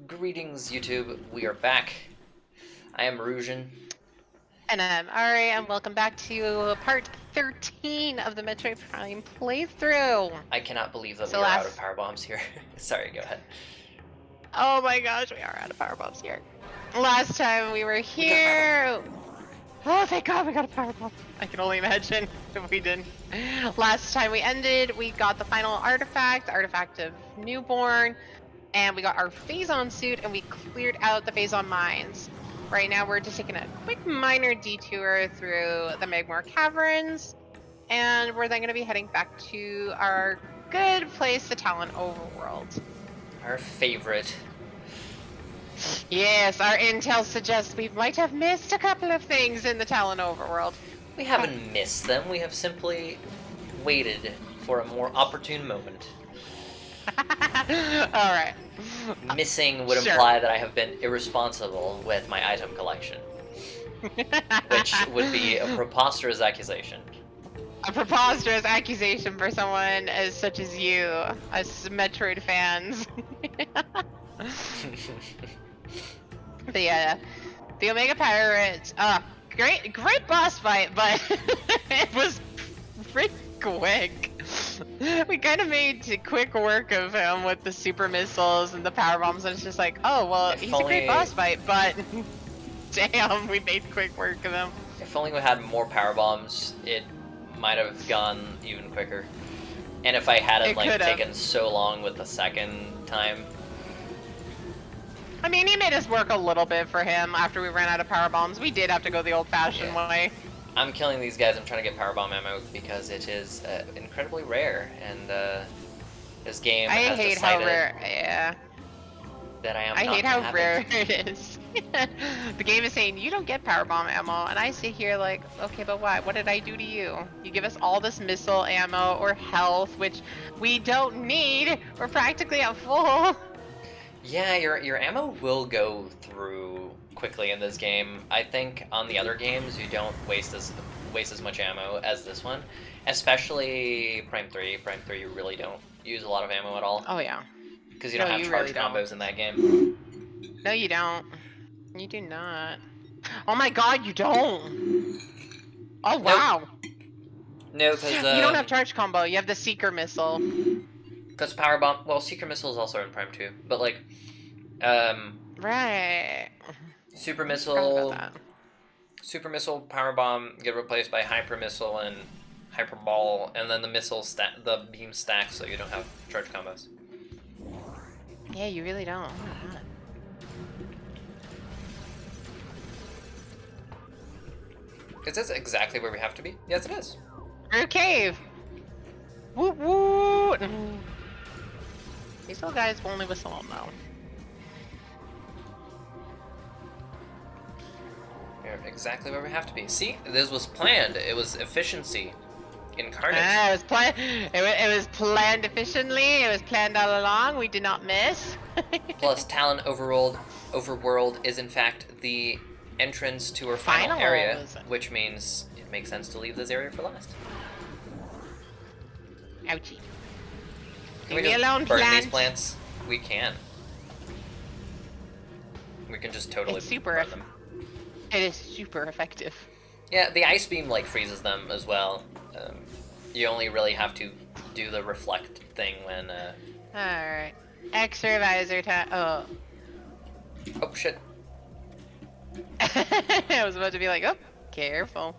Greetings, YouTube. We are back. I am Erusean. And I'm Ahri, and welcome back to part 13 of the Metroid Prime playthrough. I cannot believe that So we are out of power bombs here. Sorry, go ahead. Oh my gosh, we are out of power bombs here. Last time we were here... Oh, thank God we got a power bomb. I can only imagine if we didn't. Last time we ended, we got the final artifact of Newborn, and we got our Phazon suit, and we cleared out the Phazon mines. Right now we're just taking a quick minor detour through the Magmore Caverns, and we're then going to be heading back to our good place, the Talon Overworld. Our favorite. Yes, our intel suggests we might have missed a couple of things in the Talon Overworld. We haven't missed them. We have simply waited for a more opportune moment. Alright. Missing would imply that I have been irresponsible with my item collection. Which would be a preposterous accusation. A preposterous accusation for someone as such as you, us Metroid fans. The Omega Pirates, great boss fight, but it was pretty quick. We kind of made quick work of him with the super missiles and the power bombs, and it's just like, oh well, he's a great boss fight, but damn, we made quick work of him. If only we had more power bombs, it might have gone even quicker. And if I hadn't taken so long with the second time. I mean, he made us work a little bit for him after we ran out of power bombs. We did have to go the old-fashioned way. I'm killing these guys. I'm trying to get power bomb ammo because it is incredibly rare, and this game has decided that I am. I hate how rare it is. The game is saying you don't get power bomb ammo, and I sit here like, okay, but why? What did I do to you? You give us all this missile ammo or health, which we don't need. We're practically at full. Yeah, your ammo will go through quickly in this game. I think on the other games you don't waste as much ammo as this one, especially Prime 3. Prime 3 you really don't use a lot of ammo at all. Oh yeah. Because you don't have charge combos in that game. No, you don't. You do not. Oh my God, you don't. Oh wow. No, because you don't have charge combo. You have the Seeker missile. Because power bomb. Well, Seeker missile is also in Prime 2, but like, right. Super missile, power bomb get replaced by hyper missile and hyper ball, and then the beam stacks, so you don't have charge combos. Yeah, you really don't. Oh my God. Is this exactly where we have to be? Yes, it is. Through cave. Woo woo. These little guys will only whistle on now. We're exactly where we have to be. See, this was planned. It was efficiency incarnate. It was planned. It was planned efficiently. It was planned all along. We did not miss. Plus, Talon Overworld is in fact the entrance to our final area, which means it makes sense to leave this area for last. Ouchie. Can we just burn these plants? We can. We can just totally burn them. It is super effective. Yeah, the ice beam freezes them as well. You only really have to do the reflect thing when. All right, extra visor time. Oh. Oh shit. I was about to be like, oh, careful.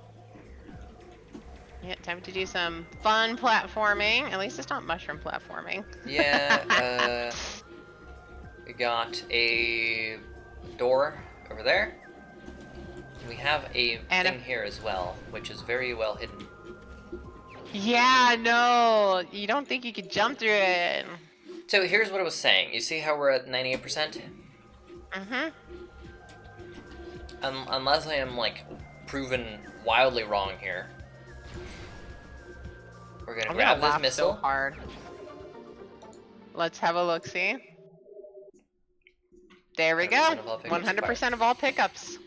Yeah, time to do some fun platforming. At least it's not mushroom platforming. Yeah, we got a door over there. We have a thing here as well, which is very well hidden. Yeah, no, you don't think you could jump through it. So here's what I was saying. You see how we're at 98%? Mm-hmm. Unless I am proven wildly wrong here. We're gonna grab this missile. So hard. Let's have a look. See. There we go. 100% of all pickups.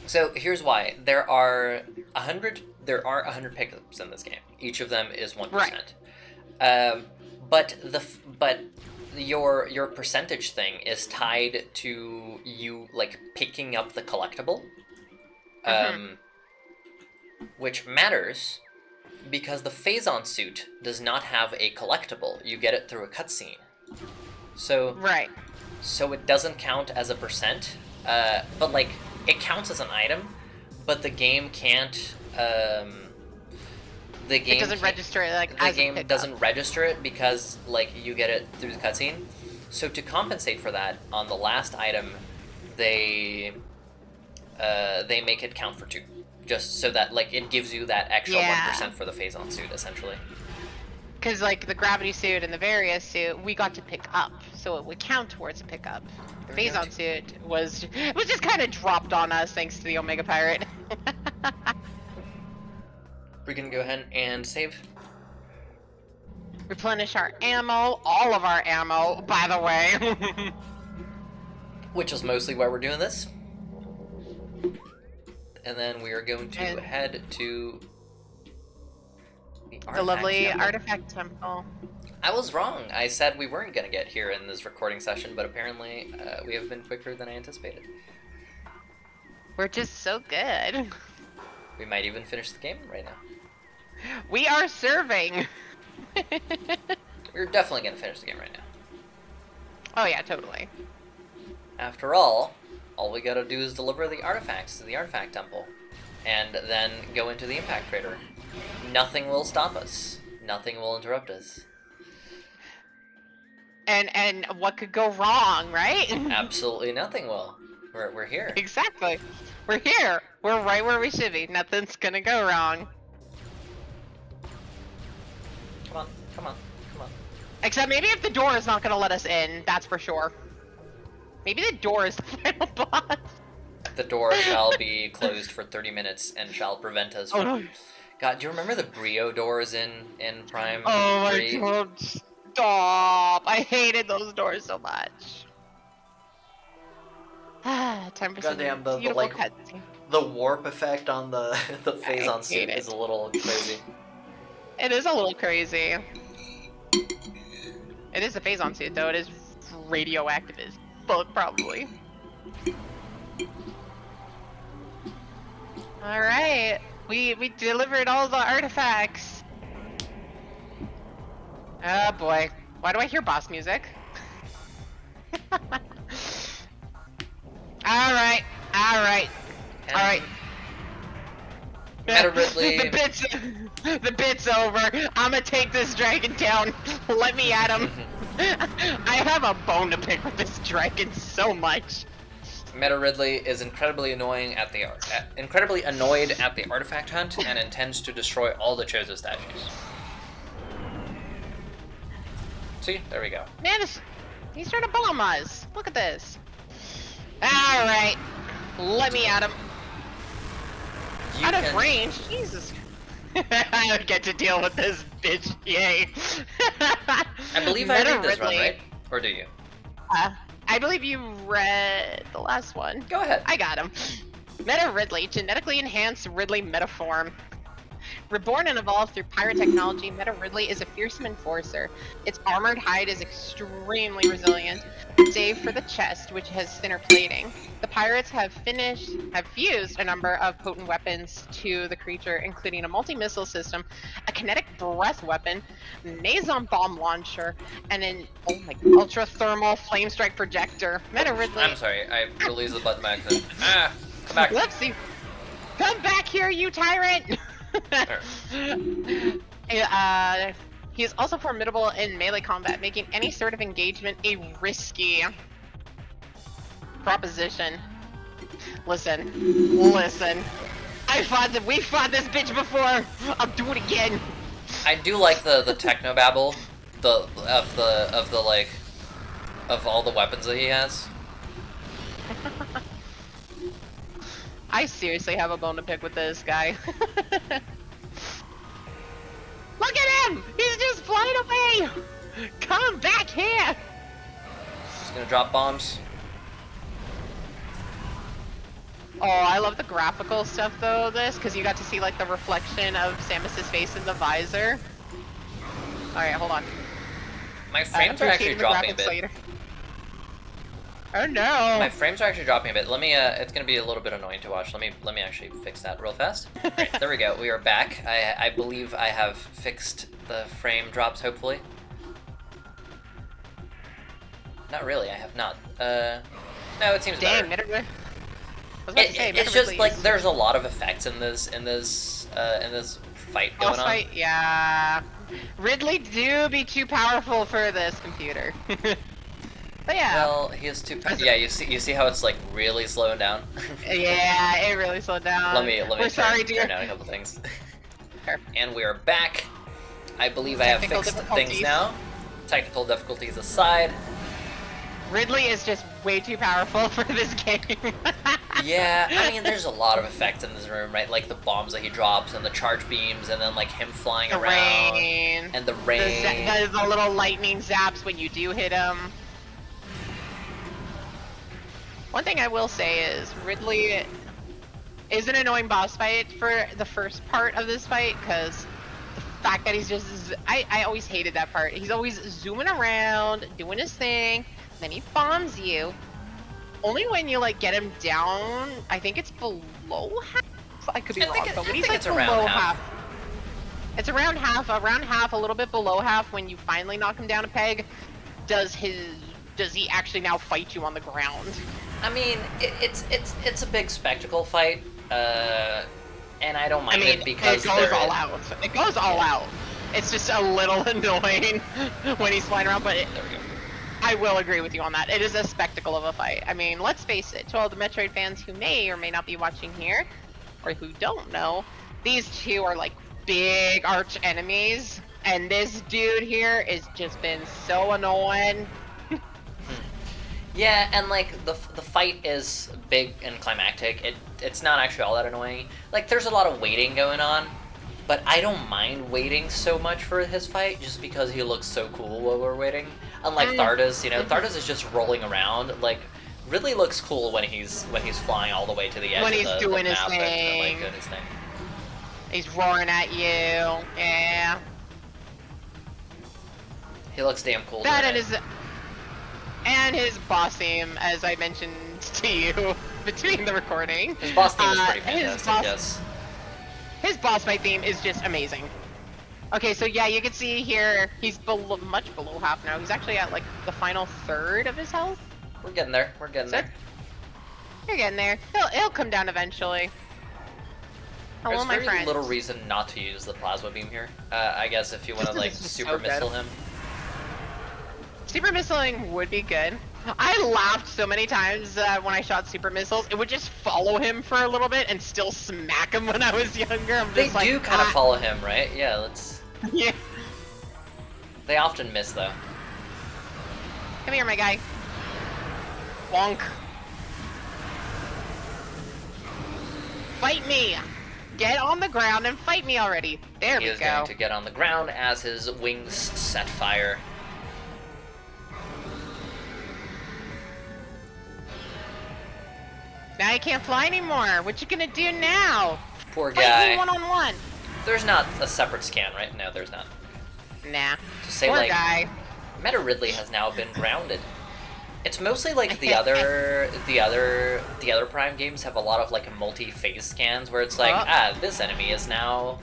So here's why. There are 100 pickups in this game. Each of them is 1%. Right. But your percentage thing is tied to you like picking up the collectible, which matters because the Phazon suit does not have a collectible. You get it through a cutscene, so Right. so it doesn't count as a percent. But like it counts as an item, but the game can't. The game It doesn't register it like the as a game pickup. doesn't register it because like you get it through the cutscene. So to compensate for that, on the last item, they make it count for 2, just so that like it gives you that extra 1% for the Phazon suit, essentially. Because like the gravity suit and the Various suit, we got to pick up, so it would count towards a pickup. The There we go. Phazon suit was just kind of dropped on us thanks to the Omega Pirate. We can go ahead and save. Replenish our ammo, all of our ammo, by the way. Which is mostly why we're doing this. And then we are going to head to the lovely temple. Artifact Temple. I was wrong. I said we weren't going to get here in this recording session, but apparently we have been quicker than I anticipated. We're just so good. We might even finish the game right now. We are serving. We're definitely going to finish the game right now. Oh yeah, totally. After all we gotta do is deliver the artifacts to the Artifact Temple, and then go into the Impact Crater. Nothing will stop us. Nothing will interrupt us. And what could go wrong, right? Absolutely nothing will. We're here. Exactly. We're here. We're right where we should be. Nothing's gonna go wrong. Come on, come on, come on. Except maybe if the door is not gonna let us in, that's for sure. Maybe the door is the final boss. The door shall be closed for 30 minutes and shall prevent us from... Oh, no. God, do you remember the Brio doors in Prime 3? Oh my god, stop! I hated those doors so much. Time for Goddamn, some beautiful like, cutscene. the warp effect on the Phazon I suit hate is it. a little crazy. It is a little crazy. It is a Phazon suit though, it is radioactive as fuck probably. Alright, we delivered all the artifacts. Oh boy, why do I hear boss music? Alright, alright, alright. Meta Ridley. The bit's over. I'ma take this dragon down. Let me at him. I have a bone to pick with this dragon so much. Meta Ridley is incredibly annoyed at the artifact hunt and intends to destroy all the Chozo statues. See, there we go. Man, he's trying to bomb us. Look at this. All right, let me at him. Out of range, Jesus. I don't get to deal with this bitch. Yay. I believe I read this one, right? Or do you? I believe you read the last one. Go ahead. I got him. Meta Ridley, genetically enhanced Ridley metaform. Reborn and evolved through pirate technology, Meta Ridley is a fearsome enforcer. Its armored hide is extremely resilient, save for the chest, which has thinner plating. The pirates have fused a number of potent weapons to the creature, including a multi-missile system, a kinetic breath weapon, Nazon bomb launcher, and an ultra-thermal flame strike projector. Meta Ridley. I'm sorry, I released the button by accident. Come back. Let's see. Come back here, you tyrant! He is also formidable in melee combat, making any sort of engagement a risky proposition. Listen. We fought this bitch before. I'll do it again. I do like the technobabble, of all the weapons that he has. I seriously have a bone to pick with this guy. Look at him! He's just flying away! Come back here! He's gonna drop bombs. Oh, I love the graphical stuff though, this, because you got to see like the reflection of Samus's face in the visor. Alright, hold on. My frames are actually appreciating the dropping a graphics bit. later. Oh no! My frames are actually dropping a bit. Let me. It's gonna be a little bit annoying to watch. Let me actually fix that real fast. Right, there we go. We are back. I believe I have fixed the frame drops. Hopefully. Not really. I have not. No, it seems Dang, better. I was about to say, It's just like there's a lot of effects in this fight going on. Fight, yeah. Ridley do be too powerful for this computer. But yeah. Well, he is too. Yeah, you see how it's like really slowing down. Yeah, it really slowed down. Let me turn down a couple things. Sure. And we are back. I believe I have fixed things now. Technical difficulties aside. Ridley is just way too powerful for this game. Yeah, I mean, there's a lot of effects in this room, right? Like the bombs that he drops, and the charge beams, and then like him flying around, rain. and the rain. The little lightning zaps when you do hit him. One thing I will say is Ridley is an annoying boss fight for the first part of this fight, because the fact that he's just... I always hated that part. He's always zooming around, doing his thing, then he bombs you. Only when you like get him down, I think it's below half? I could be wrong, but when he's like below half. It's around half, a little bit below half when you finally knock him down a peg. Does he actually now fight you on the ground? I mean, it's a big spectacle fight, and I don't mind it because it goes all out. It goes all out. It's just a little annoying when he's flying around, but there we go. I will agree with you on that. It is a spectacle of a fight. I mean, let's face it, to all the Metroid fans who may or may not be watching here, or who don't know, these two are like big arch enemies, and this dude here has just been so annoying. Yeah, and like the fight is big and climactic. It's not actually all that annoying. Like there's a lot of waiting going on, but I don't mind waiting so much for his fight just because he looks so cool while we're waiting. Unlike Thardas, you know, Thardas is just rolling around. Like really looks cool when he's flying all the way to the edge when of he's the doing map his thing. and like doing his thing. He's roaring at you. Yeah. He looks damn cool. That and his boss theme, as I mentioned to you between the recording. His boss theme is pretty fantastic, yes. His boss fight theme is just amazing. Okay, so yeah, you can see here, he's much below half now. He's actually at like the final third of his health. We're getting there. We're getting there. You're getting there. He'll come down eventually. Hello, my friend. There's very little reason not to use the plasma beam here. I guess if you want to like super missile him. Super missiling would be good. I laughed so many times when I shot super missiles. It would just follow him for a little bit and still smack him when I was younger. They do kind of follow him, right? Yeah, let's... Yeah. They often miss, though. Come here, my guy. Bonk. Fight me! Get on the ground and fight me already. There we go. He is going to get on the ground as his wings set fire. Now you can't fly anymore. What you gonna do now? Poor guy. Fight me one-on-one. There's not a separate scan, right? No, there's not. Nah. To say, poor like, guy. Meta Ridley has now been grounded. It's mostly like the other Prime games have a lot of like multi-phase scans where it's like, this enemy is now.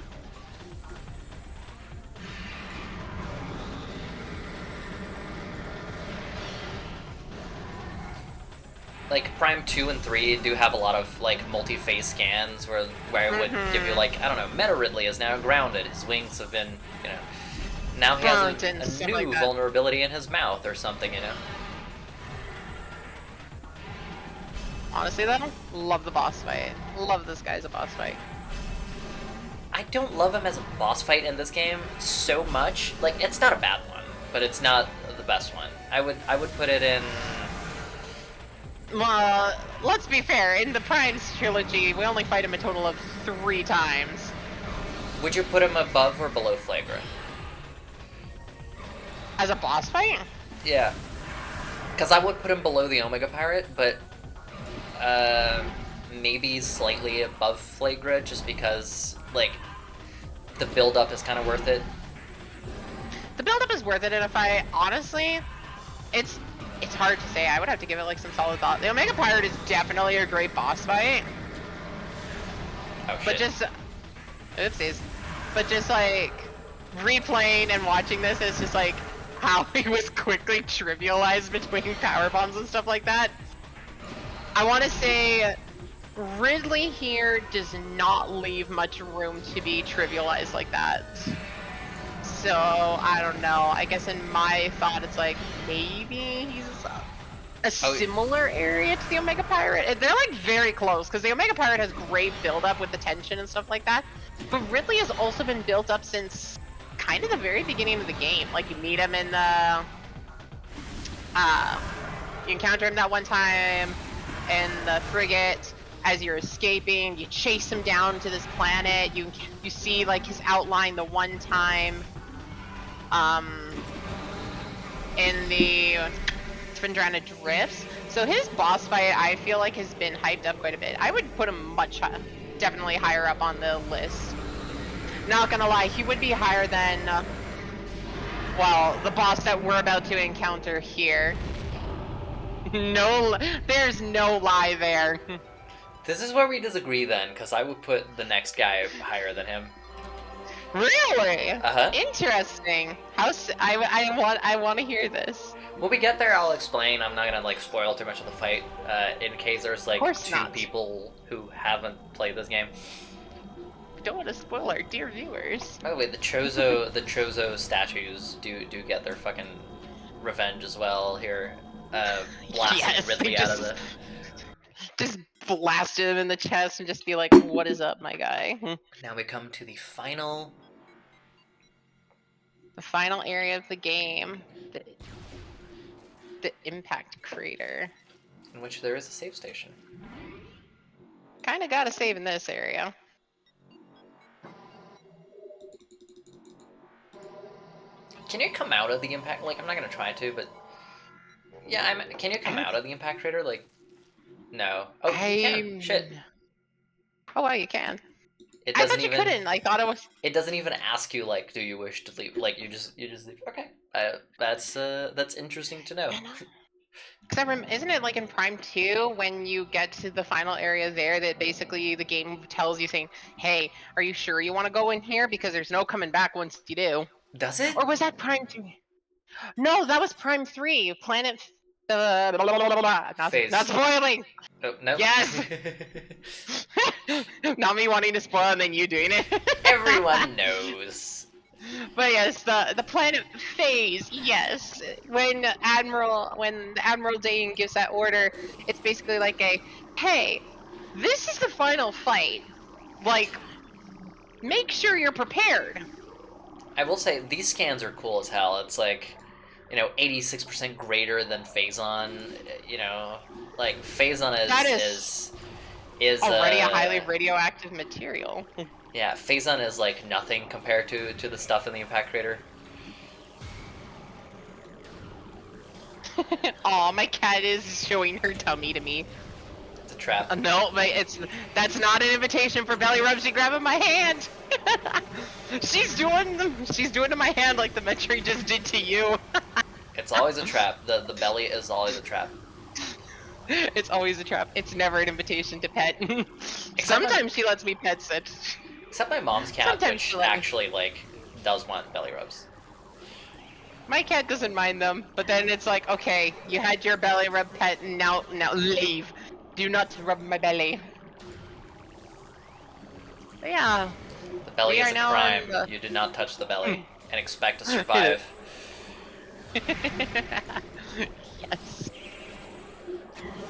Like Prime 2 and 3 do have a lot of like multi-phase scans where it would give you like, I don't know, Meta Ridley is now grounded. His wings have been, you know, now he has a new vulnerability in his mouth or something, you know. Honestly though, love the boss fight. Love this guy as a boss fight. I don't love him as a boss fight in this game so much. Like, it's not a bad one, but it's not the best one. I would put it in... Well, let's be fair. In the Prime's trilogy, we only fight him a total of 3 times. Would you put him above or below Flagrant? As a boss fight? Yeah. Because I would put him below the Omega Pirate, but maybe slightly above Flagrant, just because, like, the build-up is kind of worth it. The build-up is worth it in a fight. Honestly, it's hard to say. I would have to give it like some solid thought. The Omega Pirate is definitely a great boss fight. Oh But shit. just, oopsies. But just like replaying and watching this, it's just like how he was quickly trivialized between power bombs and stuff like that. I want to say Ridley here does not leave much room to be trivialized like that. So I don't know. I guess in my thought, it's like maybe he's a similar area to the Omega Pirate. They're like very close because the Omega Pirate has great build up with the tension and stuff like that. But Ridley has also been built up since kind of the very beginning of the game. Like you meet him in the, you encounter him that one time in the frigate as you're escaping. You chase him down to this planet. You see like his outline the one time, in the Spindrana Drifts. So his boss fight, I feel like, has been hyped up quite a bit. I would put him definitely higher up on the list. Not gonna lie, he would be higher than, well, the boss that we're about to encounter here. No, there's no lie there. This is where we disagree then, because I would put the next guy higher than him. Really? Uh-huh. Interesting. I want to hear this. When we get there, I'll explain. I'm not gonna like spoil too much of the fight, in case there's like two people who haven't played this game. Don't want to spoil our dear viewers. By the way, the Chozo statues do get their fucking revenge as well here. Blasting Ridley out of the. Just blast him in the chest and just be like, "What is up, my guy?" Now we come to the final area of the game, the impact crater, in which there is a save station. Kind of gotta save in this area. Can you come out of the impact? Like, I'm not gonna try to, but yeah, can you come out of the impact crater? Like, no. Oh, you can. Shit. Oh, well, you can. It doesn't I thought you couldn't. I thought it was. It doesn't even ask you like, do you wish to leave? Like, you just leave. Okay. That's interesting to know. Because isn't it like in Prime 2 when you get to the final area there that basically the game tells you saying, "Hey, are you sure you want to go in here? Because there's no coming back once you do." Does it? Or was that Prime 2? No, that was Prime 3. Planet. Not spoiling. Oh, no. Yes. Not me wanting to spoil and then you doing it. Everyone knows. But yes, the planet phase. Yes, when the Admiral Dane gives that order, it's basically like hey, this is the final fight. Like, make sure you're prepared. I will say these scans are cool as hell. It's like, 86% greater than Phazon. Like Phazon is already a highly radioactive material. Yeah, Phazon is like nothing compared to the stuff in the impact crater. Aw, my cat is showing her tummy to me. It's a trap. No, that's not an invitation for belly rubs. She's grabbing my hand. She's doing to my hand like the Metroid just did to you. It's always a trap. The belly is always a trap. It's always a trap. It's never an invitation to pet. Sometimes she lets me pet sit. Except my mom's cat, which actually does want belly rubs. My cat doesn't mind them, but then it's like, okay, you had your belly rub pet, and now leave. Do not rub my belly. But yeah. The belly is a crime. You do not touch the belly and expect to survive. Yes.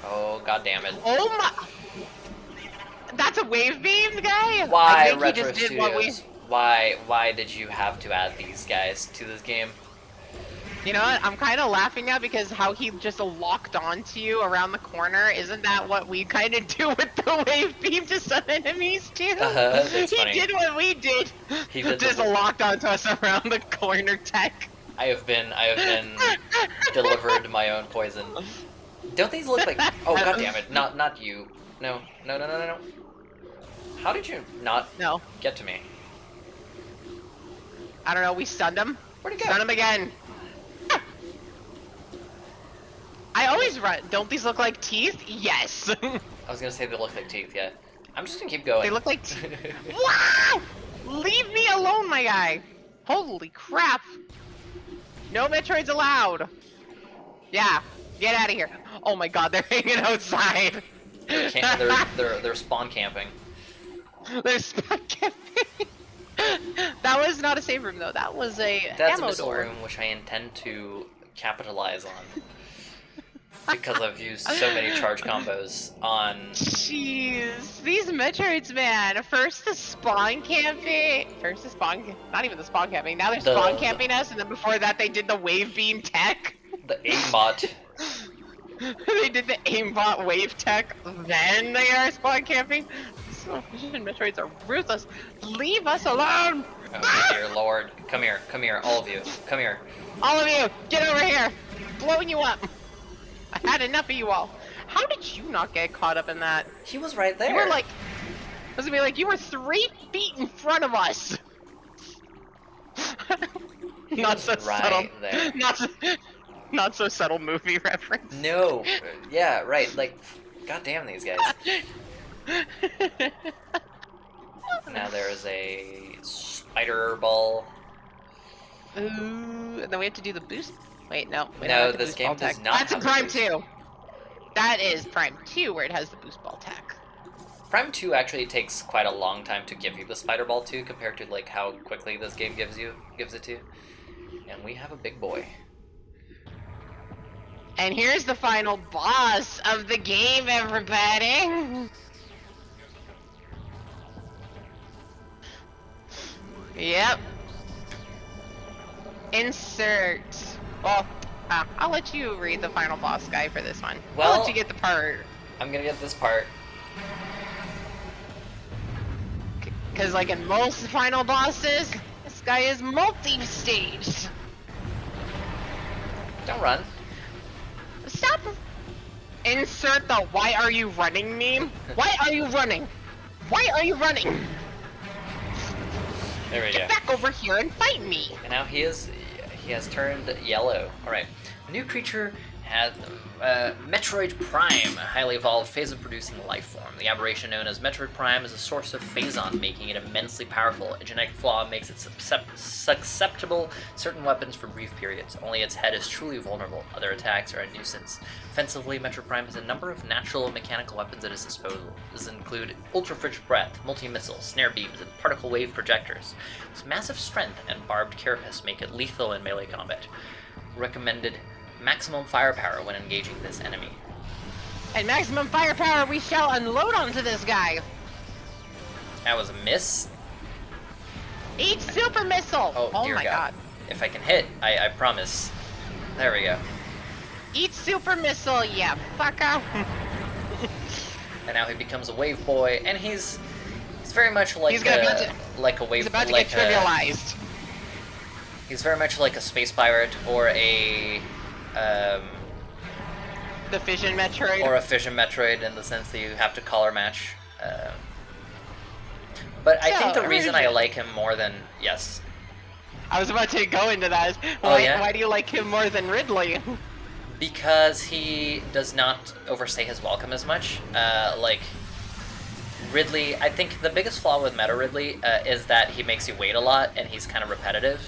Oh, god damn it. Oh my... That's a wave beam guy? Why, Retro Studios? Why did you have to add these guys to this game? You know what? I'm kind of laughing now because how he just locked onto you around the corner. Isn't that what we kind of do with the wave beam to some enemies too? That's funny. He did what we did. He did just locked onto us around the corner tech. I have been delivered my own poison. Don't these look like? Oh god damn it! Not you. No. How did you not get to me? I don't know. We stunned him. Where'd he go? Stun him again. I always run. Don't these look like teeth? Yes. I was gonna say they look like teeth, yeah. I'm just gonna keep going. They look like teeth. Wow! Leave me alone, my guy. Holy crap. No Metroids allowed. Yeah, get out of here. Oh my god, they're hanging outside. They're spawn camping. They're spawn camping. That was not a save room though. That was a That's ammo a missile door. room which I intend to capitalize on. Because I've used so many charge combos on... Jeez, these Metroids, man. First the spawn camping. Not even the spawn camping. Now they're spawn camping us, and then before that they did the wave beam tech. The aimbot. They did the aimbot wave tech, then they are spawn camping. So Vision Metroids are ruthless. Leave us alone! Oh dear lord. Come here, all of you. Come here. All of you, get over here! Blowing you up! I had enough of you all. How did you not get caught up in that? He was right there. You were like, I was gonna be like, you were 3 feet in front of us. Not so subtle. There. Not so subtle movie reference. No. Yeah, right. Like, goddamn these guys. Now there is a spider ball. Ooh, and then we have to do the boost. Wait, no. We don't No, have the this boost game ball does tech. not That's have a the Prime boost. 2. That is Prime 2 where it has the boost ball tech. Prime 2 actually takes quite a long time to give you the spider ball too, compared to like how quickly this game gives it to you. And we have a big boy. And here's the final boss of the game, everybody. Yep. Insert. Well, I'll let you read the final boss guy for this one. I'll Well, let you get the part. I'm gonna get this part. Because like in most final bosses, this guy is multi-staged. Don't run. Stop. Insert the "why are you running" meme. Why are you running? Why are you running? There we go. Get back over here and fight me. And now he has turned yellow. Alright. A new creature has Metroid Prime, a highly evolved phase of producing life form. The aberration known as Metroid Prime is a source of phazon, making it immensely powerful. A genetic flaw makes it susceptible to certain weapons for brief periods. Only its head is truly vulnerable. Other attacks are a nuisance. Offensively, Metroid Prime has a number of natural and mechanical weapons at its disposal. These include ultra-frigid breath, multi-missile, snare beams, and particle wave projectors. Its massive strength and barbed carapace make it lethal in melee combat. Recommended maximum firepower when engaging this enemy. And maximum firepower we shall unload onto this guy. That was a miss. Eat super missile. Oh dear my god. If I can hit, I promise. There we go. Eat super missile, yeah, fucker. And now he becomes a wave boy, and he's very much like like a wave. He's about to like get trivialized. He's very much like a space pirate or a the Fission Metroid. Or a Fission Metroid in the sense that you have to color match. But I think the reason I like him more than I was about to go into that. Why do you like him more than Ridley? Because he does not overstay his welcome as much. Like Ridley, I think the biggest flaw with Meta Ridley is that he makes you wait a lot and he's kind of repetitive.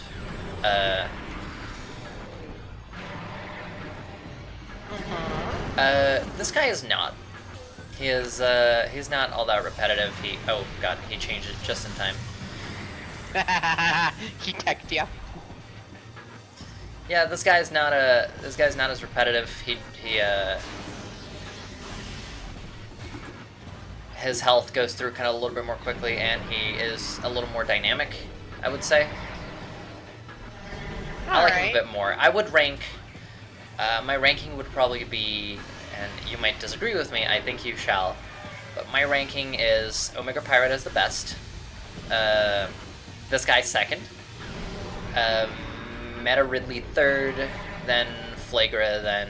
This guy is not. He is. He's not all that repetitive. Oh god, he changed it just in time. He teched ya. Yeah, this guy's not as repetitive. His health goes through kind of a little bit more quickly, and he is a little more dynamic, I would say. I like him a bit more. I would rank. My ranking would probably be, and you might disagree with me, I think you shall, but my ranking is Omega Pirate as the best, this guy second, Meta Ridley third, then Flagra, then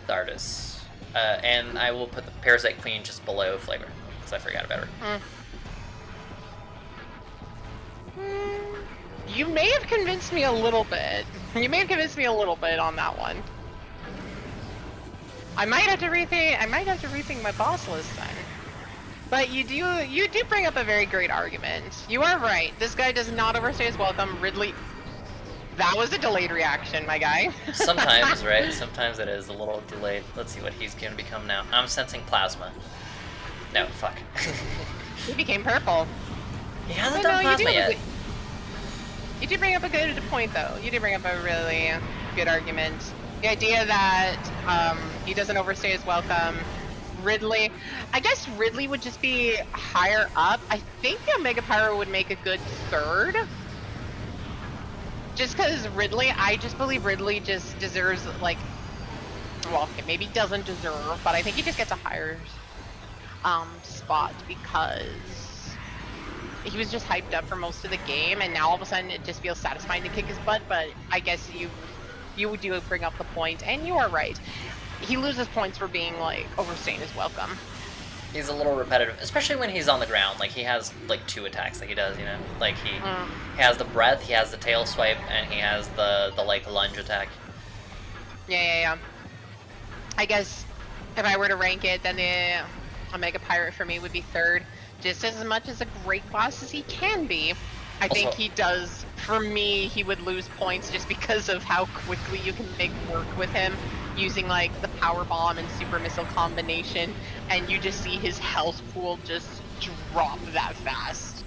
Thardus, and I will put the Parasite Queen just below Flagra, because I forgot about her. You may have convinced me a little bit. You may have convinced me a little bit on that one. I might have to rethink my boss list then. But you do bring up a very great argument. You are right. This guy does not overstay his welcome. Ridley. That was a delayed reaction, my guy. Sometimes, right? Sometimes it is a little delayed. Let's see what he's gonna become now. I'm sensing plasma. No, fuck. He became purple. He hasn't done plasma yet. You did bring up a good point, though. You did bring up a really good argument. The idea that he doesn't overstay his welcome. Ridley, I guess Ridley would just be higher up. I think Omega Pyro would make a good third. Just because Ridley, I just believe Ridley just deserves, like, well, okay, maybe doesn't deserve, but I think he just gets a higher spot because he was just hyped up for most of the game, and now all of a sudden it just feels satisfying to kick his butt. But I guess you do bring up the point, and you are right. He loses points for being, like, overstaying his welcome. He's a little repetitive, especially when he's on the ground. Like, he has, like, 2 attacks that he does, you know? Like, he has the breath, he has the tail swipe, and he has the like, lunge attack. Yeah. I guess if I were to rank it, then the Omega Pirate for me would be third. Just as much as a great boss as he can be, I think he does, for me, he would lose points just because of how quickly you can make work with him. Using like the power bomb and super missile combination, and you just see his health pool just drop that fast.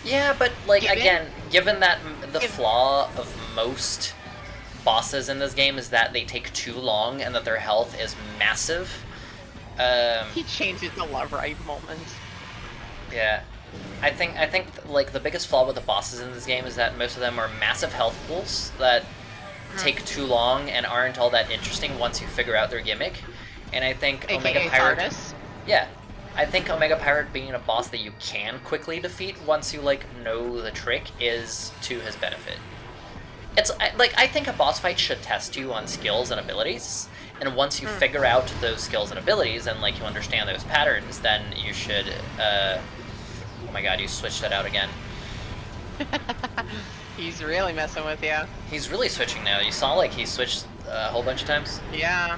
Yeah, but like given that the flaw of most bosses in this game is that they take too long and that their health is massive. He changes the love right moment. Yeah, I think like the biggest flaw with the bosses in this game is that most of them are massive health pools that take too long and aren't all that interesting once you figure out their gimmick. And I think Omega Pirate, yeah, I think Omega Pirate being a boss that you can quickly defeat once you like know the trick is to his benefit. It's like I think a boss fight should test you on skills and abilities, and once you figure out those skills and abilities and like you understand those patterns, then you should oh my god, you switched that out again. He's really messing with you. He's really switching now. You saw, like, he switched a whole bunch of times? Yeah.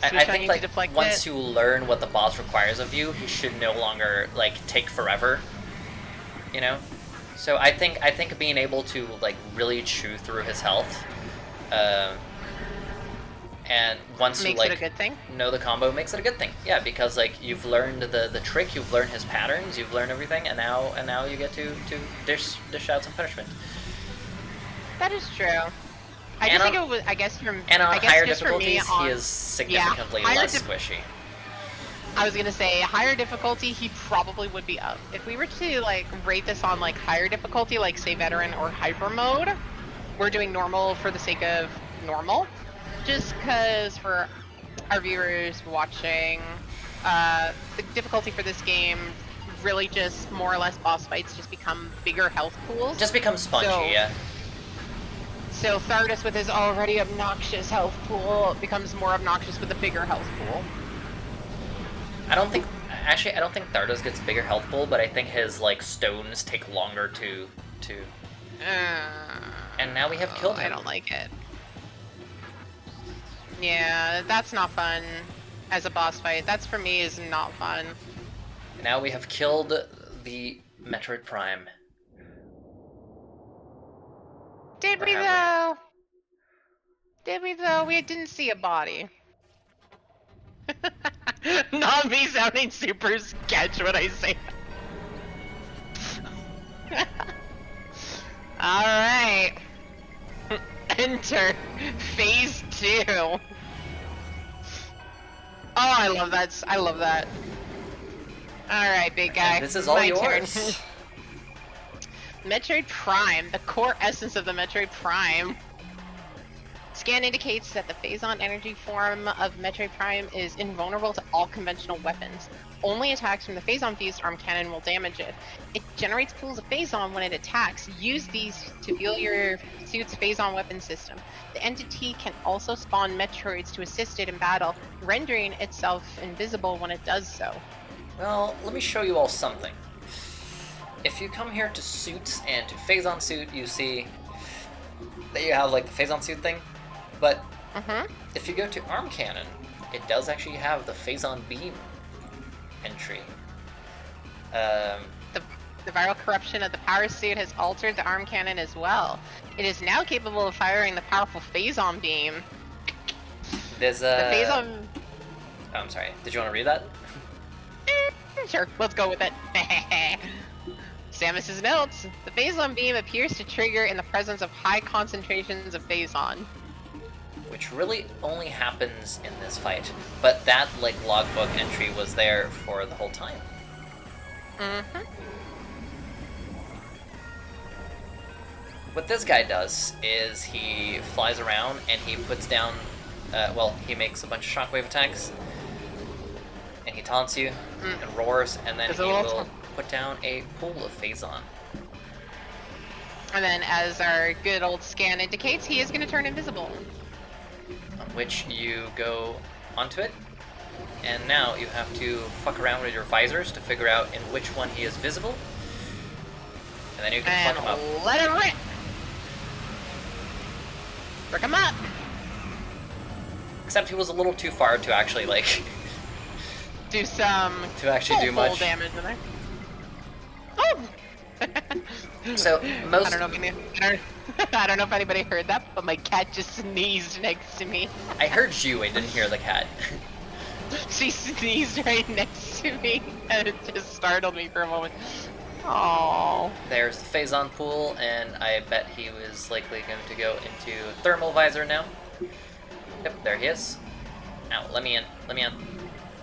I think, like, once you learn what the boss requires of you, he should no longer, like, take forever, you know? So I think being able to, like, really chew through his health, and once you, like, know the combo, makes it a good thing. Yeah, because, like, you've learned the trick, you've learned his patterns, you've learned everything, and now you get to dish out some punishment. That is true. I just think it was, I guess, from... And on I guess higher just difficulties, for me, he is significantly less squishy. I was gonna say, higher difficulty, he probably would be up. If we were to, like, rate this on, like, higher difficulty, like, say, Veteran or Hyper Mode, we're doing normal for the sake of normal. Just because for our viewers watching, the difficulty for this game really just more or less boss fights just become bigger health pools. Just become spongy, yeah. So Thardus with his already obnoxious health pool becomes more obnoxious with a bigger health pool. I don't think Thardus gets a bigger health pool, but I think his like stones take longer to. And now we have killed him. I don't like it. Yeah, that's not fun as a boss fight. That's for me is not fun. Now we have killed the Metroid Prime. Did we though? Did we though? We didn't see a body. Not me sounding super sketch when I say that. Alright. Enter phase 2. Oh, I love that. I love that. Alright, big guy. And this is all yours. Turn. Metroid Prime, the core essence of the Metroid Prime. Scan indicates that the Phazon energy form of Metroid Prime is invulnerable to all conventional weapons. Only attacks from the Phazon-fused arm cannon will damage it. It generates pools of Phazon when it attacks. Use these to fuel your suit's Phazon weapon system. The entity can also spawn Metroids to assist it in battle, rendering itself invisible when it does so. Well, let me show you all something. if you come here to suits and to Phazon suit, you see that you have like the Phazon suit thing, but if you go to arm cannon, it does actually have the Phazon beam entry. The viral corruption of the power suit has altered the arm cannon as well. It is now capable of firing the powerful Phazon beam. There's The Phazon... Oh, I'm sorry. Did you want to read that? Sure, let's go with it. Samus's notes. The Phazon beam appears to trigger in the presence of high concentrations of Phazon. Which really only happens in this fight. But that, like, logbook entry was there for the whole time. What this guy does is he flies around and he puts down, he makes a bunch of shockwave attacks, and he taunts you and roars, and then he will put down a pool of Phazon. And then, as our good old scan indicates, he is going to turn invisible. On which you go onto it, and now you have to fuck around with your visors to figure out in which one he is visible, and then you can fuck him up. Let him rip! Frick him up! Except he was a little too far to actually, like... do some... to actually do much. damage in there. Oh! So, most... I don't know if anybody heard that, but my cat just sneezed next to me. I heard you, I didn't hear the cat. She sneezed right next to me, and it just startled me for a moment. Oh. There's the Phazon pool, and I bet he was likely going to go into thermal visor now. Yep, there he is. Now, let me in. Let me in.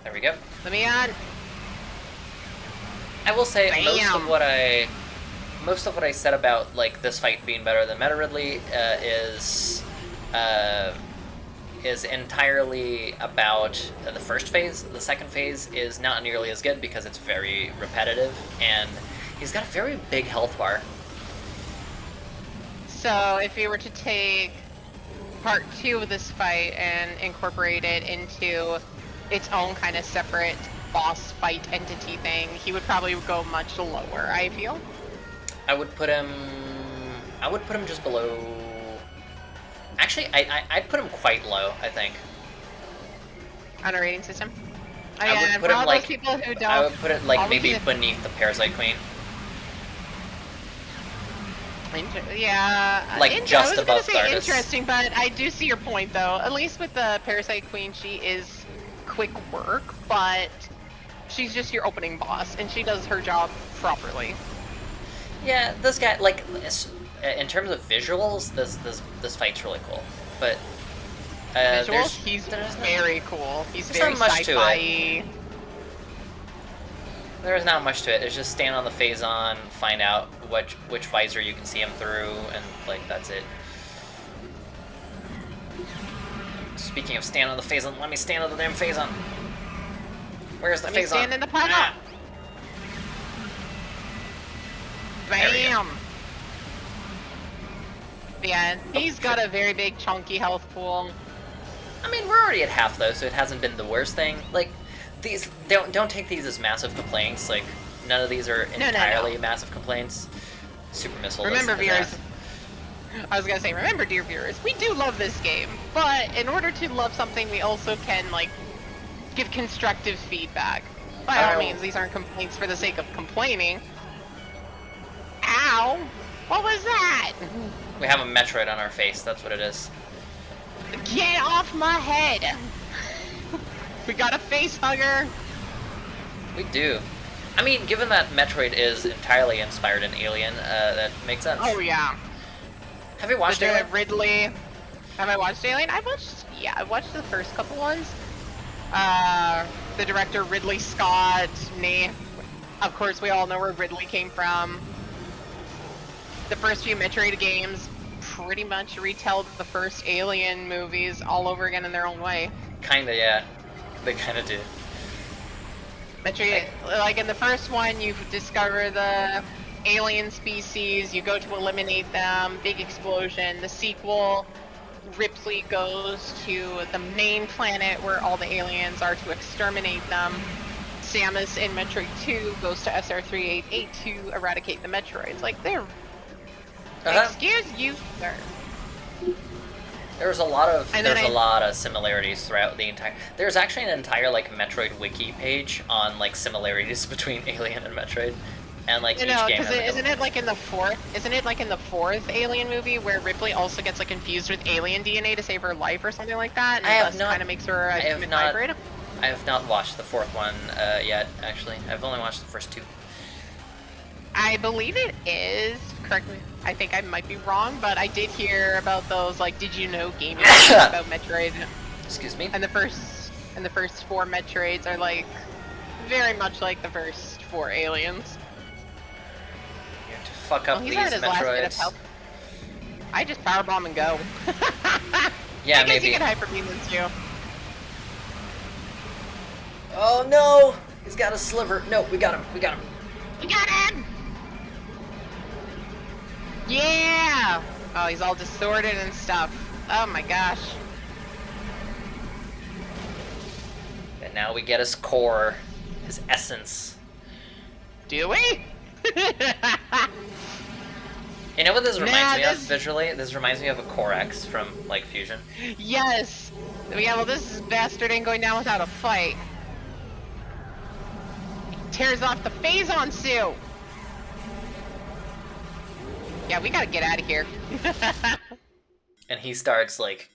There we go. Let me on. I will say Bam. most of what I said about like this fight being better than Meta Ridley is entirely about the first phase. The second phase is not nearly as good because it's very repetitive, and he's got a very big health bar. So if you were to take part 2 of this fight and incorporate it into its own kind of separate boss fight entity thing, he would probably go much lower, I feel. I would put him just below. Actually, I'd put him quite low, I think. On a rating system? I would put him like, people who don't, I would put it like maybe beneath the Parasite Queen. Yeah, like just above Stardust. Interesting, but I do see your point though. At least with the Parasite Queen, she is quick work, but she's just your opening boss, and she does her job properly. Yeah, this guy, like, in terms of visuals, this fight's really cool. But visuals, he's very cool. He's very sci-fi. There's not much to it. It's just stand on the Phazon, find out which visor you can see him through, and like that's it. Speaking of stand on the Phazon, let me stand on the damn Phazon. Where's the Phazon? Stand in the pile. Bam! Yeah, he's got a very big chunky health pool. I mean, we're already at half though, so it hasn't been the worst thing. Like, these don't take these as massive complaints. Like, none of these are entirely massive complaints. Super Missile. Remember, viewers. I was gonna say, remember, dear viewers, we do love this game, but in order to love something, we also can like give constructive feedback. By all means, these aren't complaints for the sake of complaining. Ow! What was that? We have a Metroid on our face. That's what it is. Get off my head! We got a face hugger. We do. I mean, given that Metroid is entirely inspired in Alien, that makes sense. Oh yeah. Have you watched Alien? Ridley. Have I watched Alien? I watched the first couple ones. The director Ridley Scott. Of course, we all know where Ridley came from. The first few Metroid games pretty much retell the first Alien movies all over again in their own way. Kinda, yeah. They kinda do. Metroid, like in the first one, you discover the alien species, you go to eliminate them, big explosion. The sequel, Ripley goes to the main planet where all the aliens are to exterminate them. Samus in Metroid 2 goes to SR388 to eradicate the Metroids. Like, they're... Excuse you, sir. There's a lot of similarities throughout the entire. There's actually an entire like Metroid wiki page on like similarities between Alien and Metroid, and like each game. Isn't it like in the fourth Alien movie where Ripley also gets like infused with alien DNA to save her life or something like that, and kind of makes her a human hybrid? I have not watched the fourth one yet. Actually, I've only watched the first two. I believe it is. Correct me. I think I might be wrong, but I did hear about those, like, did you know gaming about Metroid? Excuse me? And the first 4 Metroids are, like, very much like the first 4 aliens. You have to fuck up these Metroids. I just powerbomb and go. Yeah, I guess maybe. you can hyper beam this too. Oh no! He's got a sliver. No, we got him. We got him. We got him! Yeah! Oh, he's all distorted and stuff. Oh my gosh. And now we get his core, his essence. Do we? You know what this reminds me of visually? This reminds me of a Core X from, like, Fusion. Yes! Yeah, well, this bastard ain't going down without a fight. He tears off the Phazon suit! Yeah, we gotta get out of here. And he starts, like,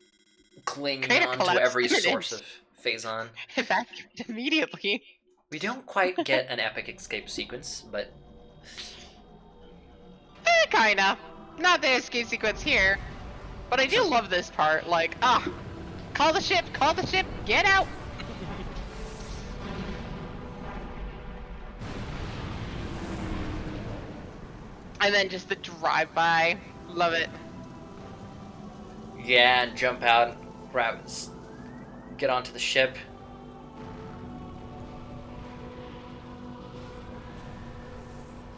clinging onto every source of Phazon. Evacuate immediately. We don't quite get an epic escape sequence, but... Kinda. Not the escape sequence here. But I do love this part, like, call the ship, get out! And then just the drive-by. Love it. Yeah, and jump out, get onto the ship.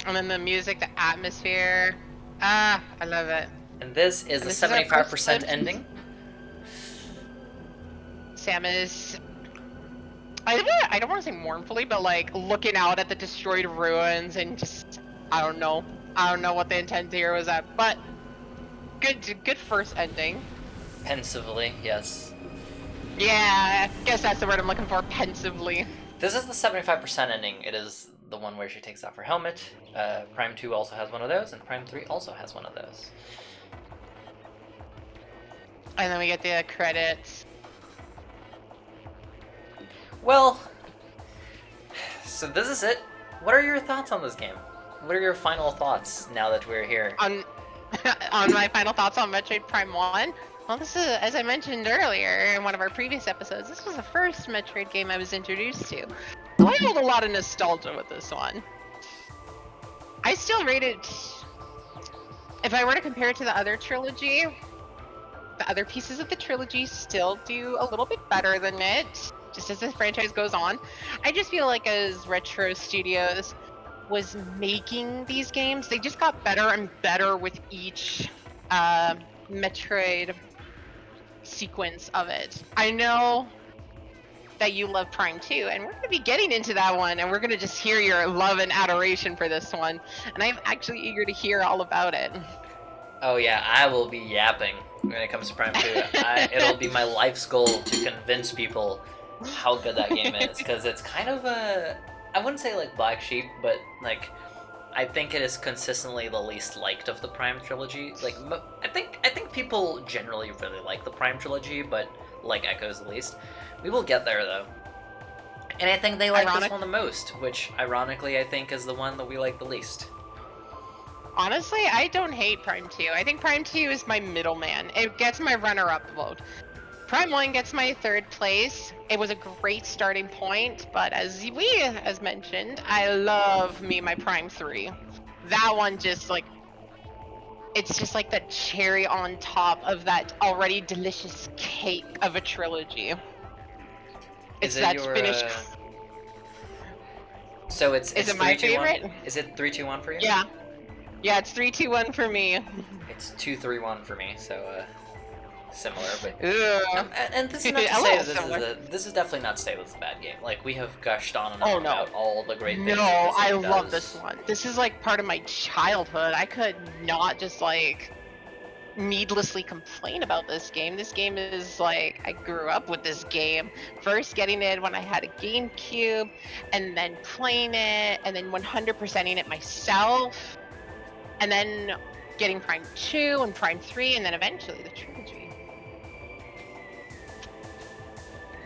And then the music, the atmosphere. I love it. And this is the 75% ending. Samus, I don't want to say mournfully, but like looking out at the destroyed ruins and just, I don't know what the intent here was at, but good first ending. Pensively, yes. Yeah, I guess that's the word I'm looking for, pensively. This is the 75% ending. It is the one where she takes off her helmet. Prime 2 also has one of those, and Prime 3 also has one of those. And then we get the credits. Well, so this is it. What are your thoughts on this game? What are your final thoughts now that we're here? On my final thoughts on Metroid Prime 1? Well, this is, as I mentioned earlier in one of our previous episodes, this was the first Metroid game I was introduced to. So I hold a lot of nostalgia with this one. I still rate it... If I were to compare it to the other trilogy, the other pieces of the trilogy still do a little bit better than it, just as the franchise goes on. I just feel like as Retro Studios was making these games, they just got better and better with each Metroid sequence of it. I know that you love Prime 2, and we're going to be getting into that one, and we're going to just hear your love and adoration for this one, and I'm actually eager to hear all about it. Oh yeah, I will be yapping when it comes to Prime 2. It'll be my life's goal to convince people how good that game is, because it's kind of a... I wouldn't say like black sheep, but like I think it is consistently the least liked of the Prime trilogy. Like I think people generally really like the Prime trilogy, but like Echo's the least. We will get there though. And I think they like this one the most, which ironically I think is the one that we like the least. Honestly, I don't hate Prime 2. I think Prime 2 is my middleman. It gets my runner-up vote. Prime 1 gets my 3rd place. It was a great starting point, but as mentioned, I love my Prime 3. That one just like, it's just like the cherry on top of that already delicious cake of a trilogy. It's that finished. So it's is it my favorite? Is it 3-2-1 for you? Yeah, it's 3-2-1 for me. It's 2-3-1 for me. So similar, but Ugh. and this is not to A say little that similar. this is definitely not to say this is a bad game. Like we have gushed on and Oh on no. about all the great things that No, this I game love this does. one. This is like part of my childhood. I could not just like needlessly complain about this game. This game is like, I grew up with this game. First getting it when I had a GameCube, and then playing it, and then 100%ing it myself, and then getting Prime 2 and Prime 3, and then eventually the trilogy.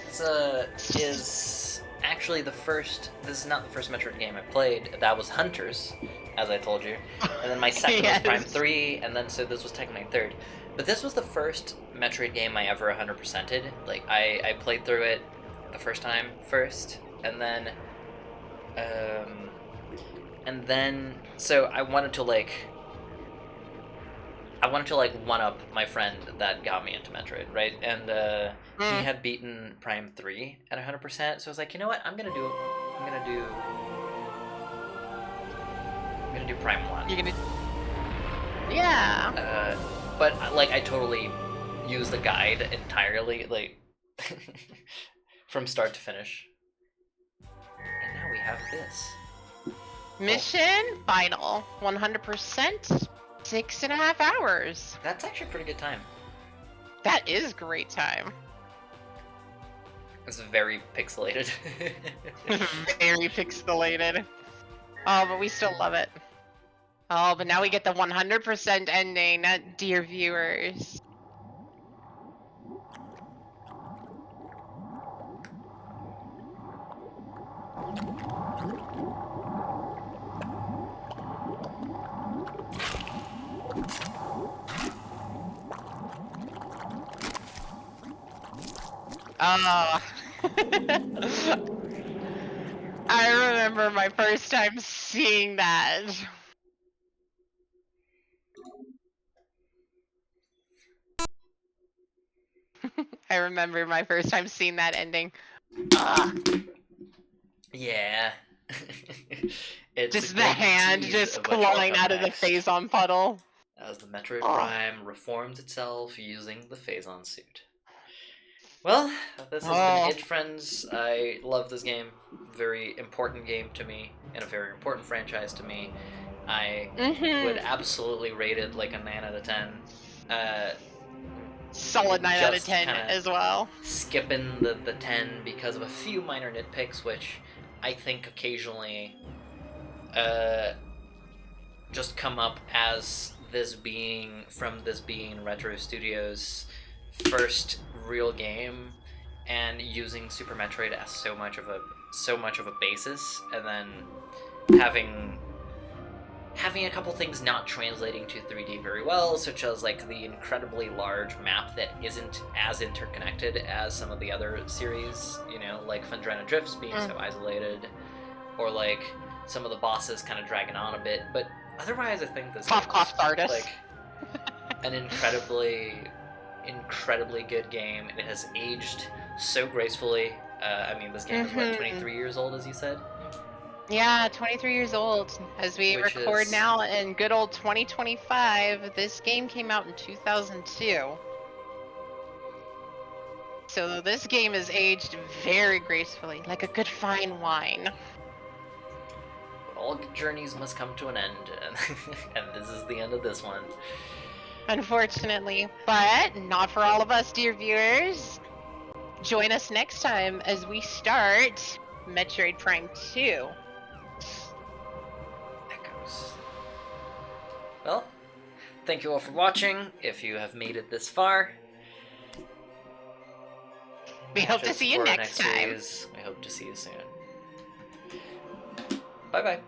This is actually the first. This is not the first Metroid game I played. That was Hunters, as I told you, and then my second was Prime Yes. 3, and then so this was technically my third. But this was the first Metroid game I ever 100%ed. Like I played through it the first time first, um, and then so I wanted to like one up my friend that got me into Metroid, right? And he Mm. had beaten Prime 3 at 100%, so I was like, you know what? I'm gonna do Prime 1. You're gonna. Yeah. But like I totally used the guide entirely, like from start to finish. And now we have this. Mission final 100%, 6.5 hours. That's actually a pretty good time. That is great time. It's very pixelated. Very pixelated. Oh, but we still love it. Oh, but now we get the 100% ending, dear viewers. Oh. I remember my first time seeing that. I remember my first time seeing that ending. Yeah. It's Just a the good hand tease just of what shall clawing come out of the next, phase-on puddle. as the Metroid Oh. Prime reforms itself using the phase-on suit. Well, this has Oh. been it, friends. I love this game. Very important game to me, and a very important franchise to me. I would absolutely rate it like a 9 out of 10. Solid 9 out of just 10 kinda as well. Skipping the 10 because of a few minor nitpicks, which I think occasionally just come up as this being Retro Studios' first real game, and using Super Metroid as so much of a basis, and then having a couple things not translating to 3D very well, such as like the incredibly large map that isn't as interconnected as some of the other series, you know, like Phendrana Drifts being so isolated, or like some of the bosses kind of dragging on a bit. But otherwise, I think this Cough, cough, is Sardis. like an incredibly good game. It has aged so gracefully. I mean, this game is what, 23 years old, as you said? Yeah, 23 years old as we Which record is- now in good old 2025. This game came out in 2002. So this game is aged very gracefully, like a good fine wine. All good journeys must come to an end, and this is the end of this one. Unfortunately, but not for all of us, dear viewers. Join us next time as we start Metroid Prime 2. Echoes. Well, thank you all for watching. If you have made it this far, We hope to see you next time. Series. We hope to see you soon. Bye bye.